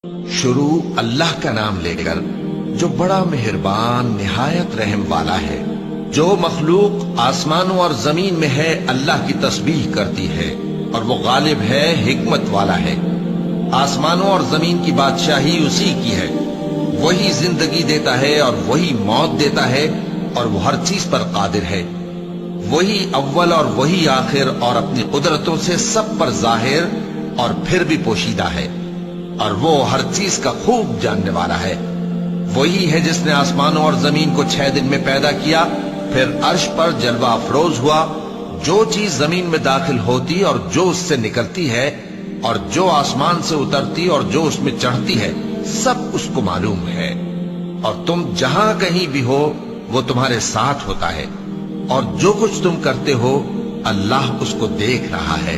شروع اللہ کا نام لے کر جو بڑا مہربان نہایت رحم والا ہے۔ جو مخلوق آسمانوں اور زمین میں ہے اللہ کی تسبیح کرتی ہے اور وہ غالب ہے، حکمت والا ہے۔ آسمانوں اور زمین کی بادشاہی اسی کی ہے، وہی زندگی دیتا ہے اور وہی موت دیتا ہے اور وہ ہر چیز پر قادر ہے۔ وہی اول اور وہی آخر اور اپنی قدرتوں سے سب پر ظاہر اور پھر بھی پوشیدہ ہے، اور وہ ہر چیز کا خوب جاننے والا ہے۔ وہی ہے جس نے آسمانوں اور زمین کو 6 دن میں پیدا کیا، پھر عرش پر جلوہ افروز ہوا۔ جو چیز زمین میں داخل ہوتی اور جو اس سے نکلتی ہے، اور جو آسمان سے اترتی اور جو اس میں چڑھتی ہے، سب اس کو معلوم ہے۔ اور تم جہاں کہیں بھی ہو وہ تمہارے ساتھ ہوتا ہے، اور جو کچھ تم کرتے ہو اللہ اس کو دیکھ رہا ہے۔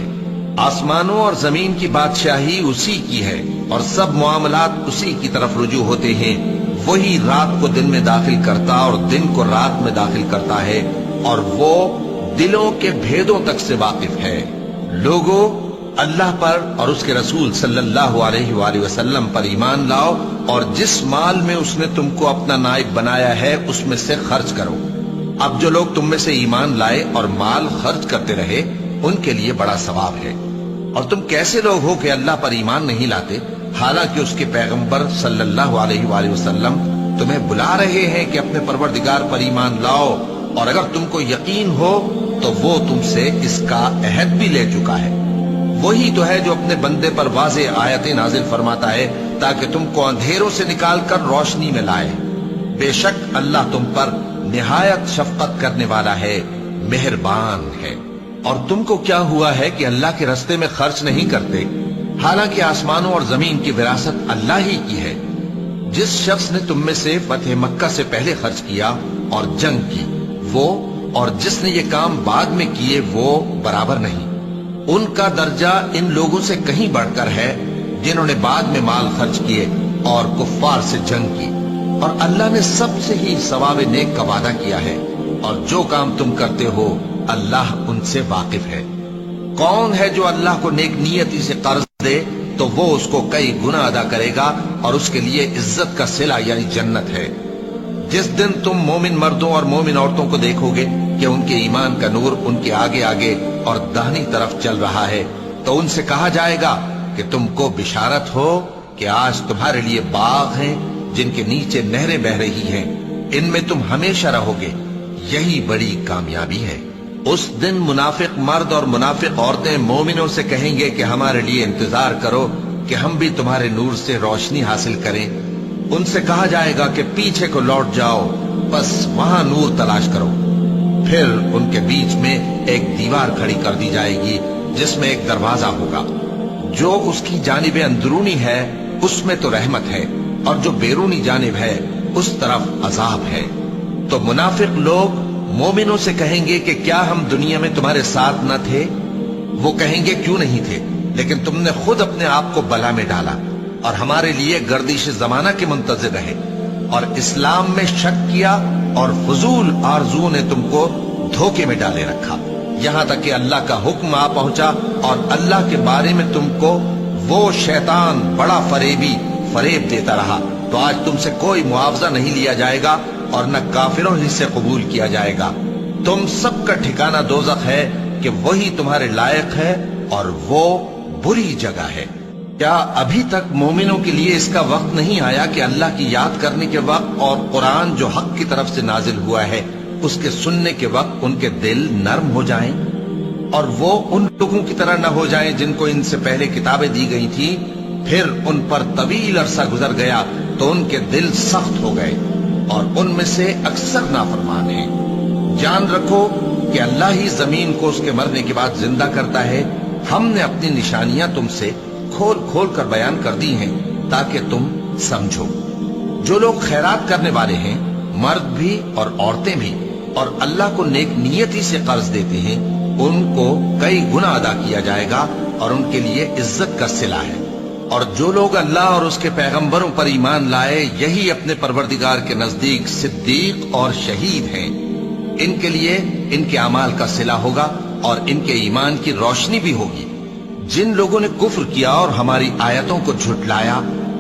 آسمانوں اور زمین کی بادشاہی اسی کی ہے، اور سب معاملات اسی کی طرف رجوع ہوتے ہیں۔ وہی رات کو دن میں داخل کرتا اور دن کو رات میں داخل کرتا ہے، اور وہ دلوں کے بھیدوں تک سے واقف ہے۔ لوگوں، اللہ پر اور اس کے رسول صلی اللہ علیہ وآلہ وسلم پر ایمان لاؤ، اور جس مال میں اس نے تم کو اپنا نائب بنایا ہے اس میں سے خرچ کرو۔ اب جو لوگ تم میں سے ایمان لائے اور مال خرچ کرتے رہے ان کے لیے بڑا ثواب ہے۔ اور تم کیسے لوگ ہو کہ اللہ پر ایمان نہیں لاتے، حالانکہ اس کے پیغمبر صلی اللہ علیہ وآلہ وسلم تمہیں بلا رہے ہیں کہ اپنے پروردگار پر ایمان لاؤ، اور اگر تم کو یقین ہو تو وہ تم سے اس کا عہد بھی لے چکا ہے۔ وہی تو ہے جو اپنے بندے پر واضح آیتیں نازل فرماتا ہے تاکہ تم کو اندھیروں سے نکال کر روشنی میں لائے۔ بے شک اللہ تم پر نہایت شفقت کرنے والا ہے، مہربان ہے۔ اور تم کو کیا ہوا ہے کہ اللہ کے راستے میں خرچ نہیں کرتے، حالانکہ آسمانوں اور زمین کی وراثت اللہ ہی کی ہے۔ جس شخص نے تم میں سے فتح مکہ سے پہلے خرچ کیا اور جنگ کی، وہ اور جس نے یہ کام بعد میں کیے وہ برابر نہیں۔ ان کا درجہ ان لوگوں سے کہیں بڑھ کر ہے جنہوں نے بعد میں مال خرچ کیے اور کفار سے جنگ کی، اور اللہ نے سب سے ہی ثواب نیک کا وعدہ کیا ہے، اور جو کام تم کرتے ہو اللہ ان سے واقف ہے۔ کون ہے جو اللہ کو نیک نیتی سے قرض دے تو وہ اس کو کئی گنا ادا کرے گا، اور اس کے لیے عزت کا صلہ یعنی جنت ہے۔ جس دن تم مومن مردوں اور مومن عورتوں کو دیکھو گے کہ ان کے ایمان کا نور ان کے آگے آگے اور داہنی طرف چل رہا ہے، تو ان سے کہا جائے گا کہ تم کو بشارت ہو کہ آج تمہارے لیے باغ ہیں جن کے نیچے نہریں بہ رہی ہیں، ان میں تم ہمیشہ رہو گے، یہی بڑی کامیابی ہے۔ اس دن منافق مرد اور منافق عورتیں مومنوں سے کہیں گے کہ ہمارے لیے انتظار کرو کہ ہم بھی تمہارے نور سے روشنی حاصل کریں۔ ان سے کہا جائے گا کہ پیچھے کو لوٹ جاؤ، بس وہاں نور تلاش کرو۔ پھر ان کے بیچ میں ایک دیوار کھڑی کر دی جائے گی جس میں ایک دروازہ ہوگا، جو اس کی جانب اندرونی ہے اس میں تو رحمت ہے، اور جو بیرونی جانب ہے اس طرف عذاب ہے۔ تو منافق لوگ مومنوں سے کہیں گے کہ کیا ہم دنیا میں تمہارے ساتھ نہ تھے؟ وہ کہیں گے کیوں نہیں تھے، لیکن تم نے خود اپنے آپ کو بلا میں ڈالا اور ہمارے لیے گردش زمانہ کے منتظر رہے، اور اسلام میں شک کیا، اور فضول آرزو نے تم کو دھوکے میں ڈالے رکھا، یہاں تک کہ اللہ کا حکم آ پہنچا اور اللہ کے بارے میں تم کو وہ شیطان بڑا فریب دیتا رہا۔ تو آج تم سے کوئی معاوضہ نہیں لیا جائے گا اور نہ کافروں ہی سے قبول کیا جائے گا۔ تم سب کا ٹھکانہ دوزخ ہے کہ وہی تمہارے لائق ہے، اور وہ بری جگہ ہے۔ کیا ابھی تک مومنوں کے لیے اس کا وقت نہیں آیا کہ اللہ کی یاد کرنے کے وقت اور قرآن جو حق کی طرف سے نازل ہوا ہے اس کے سننے کے وقت ان کے دل نرم ہو جائیں، اور وہ ان لوگوں کی طرح نہ ہو جائیں جن کو ان سے پہلے کتابیں دی گئی تھیں، پھر ان پر طویل عرصہ گزر گیا تو ان کے دل سخت ہو گئے، اور ان میں سے اکثر نافرمان ہیں۔ جان رکھو کہ اللہ ہی زمین کو اس کے مرنے کے بعد زندہ کرتا ہے۔ ہم نے اپنی نشانیاں تم سے کھول کھول کر بیان کر دی ہیں تاکہ تم سمجھو۔ جو لوگ خیرات کرنے والے ہیں، مرد بھی اور عورتیں بھی، اور اللہ کو نیک نیتی سے قرض دیتے ہیں، ان کو کئی گنا ادا کیا جائے گا اور ان کے لیے عزت کا صلہ ہے۔ اور جو لوگ اللہ اور اس کے پیغمبروں پر ایمان لائے، یہی اپنے پروردگار کے نزدیک صدیق اور شہید ہیں۔ ان کے لیے ان کے اعمال کا صلہ ہوگا اور ان کے ایمان کی روشنی بھی ہوگی۔ جن لوگوں نے کفر کیا اور ہماری آیتوں کو جھٹلایا،